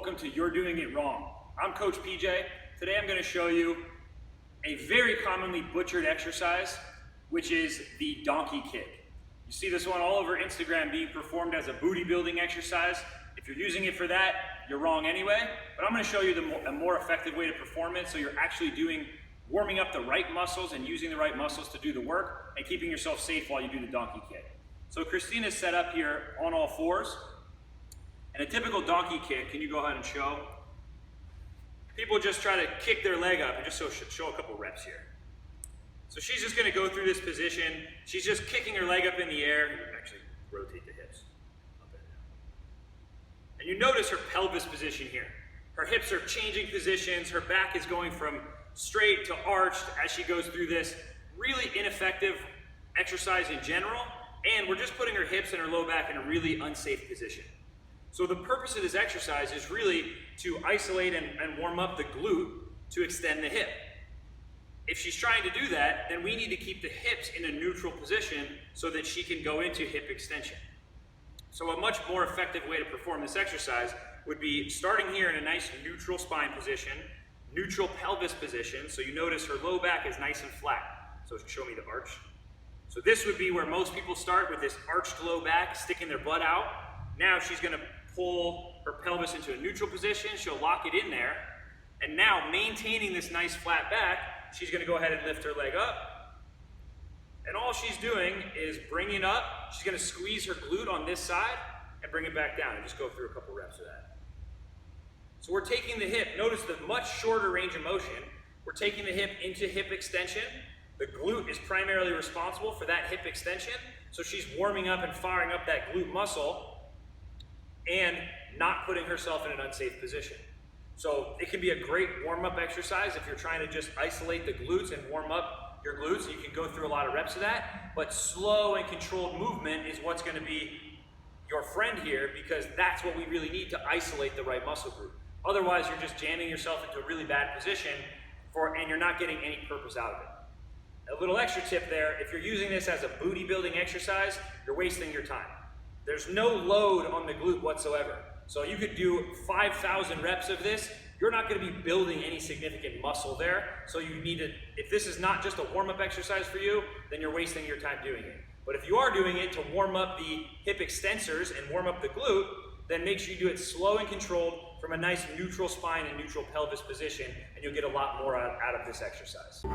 welcome to You're Doing It Wrong. I'm Coach PJ. Today I'm going to show you a very commonly butchered exercise, which is the donkey kick. You see this one all over Instagram being performed as a booty building exercise. If you're using it for that, you're wrong anyway, but I'm going to show you a more effective way to perform it so you're actually warming up the right muscles and using the right muscles to do the work and keeping yourself safe while you do the donkey kick. So Christina's set up here on all fours. And a typical donkey kick, can you go ahead and show? People just try to kick their leg up and just show a couple reps here. So she's just going to go through this position. She's just kicking her leg up in the air. Actually, rotate the hips up and down. And you notice her pelvis position here. Her hips are changing positions. Her back is going from straight to arched as she goes through this really ineffective exercise in general. And we're just putting her hips and her low back in a really unsafe position. So the purpose of this exercise is really to isolate and warm up the glute to extend the hip. If she's trying to do that, then we need to keep the hips in a neutral position so that she can go into hip extension. So a much more effective way to perform this exercise would be starting here in a nice neutral spine position, neutral pelvis position, so you notice her low back is nice and flat. So show me the arch. So this would be where most people start, with this arched low back, sticking their butt out. Now she's going to pull her pelvis into a neutral position. She'll lock it in there. And now, maintaining this nice flat back, she's going to go ahead and lift her leg up. And all she's doing is bringing it up. She's going to squeeze her glute on this side and bring it back down, and just go through a couple reps of that. So we're taking the hip. Notice the much shorter range of motion. We're taking the hip into hip extension. The glute is primarily responsible for that hip extension. So she's warming up and firing up that glute muscle and not putting herself in an unsafe position. So it can be a great warm-up exercise if you're trying to just isolate the glutes and warm up your glutes. You can go through a lot of reps of that, but slow and controlled movement is what's going to be your friend here, because that's what we really need to isolate the right muscle group. Otherwise, you're just jamming yourself into a really bad position and you're not getting any purpose out of it. A little extra tip there: if you're using this as a booty building exercise, you're wasting your time. There's no load on the glute whatsoever. So you could do 5,000 reps of this. You're not going to be building any significant muscle there. So you need to, if this is not just a warm-up exercise for you, then you're wasting your time doing it. But if you are doing it to warm up the hip extensors and warm up the glute, then make sure you do it slow and controlled from a nice neutral spine and neutral pelvis position, and you'll get a lot more out of this exercise.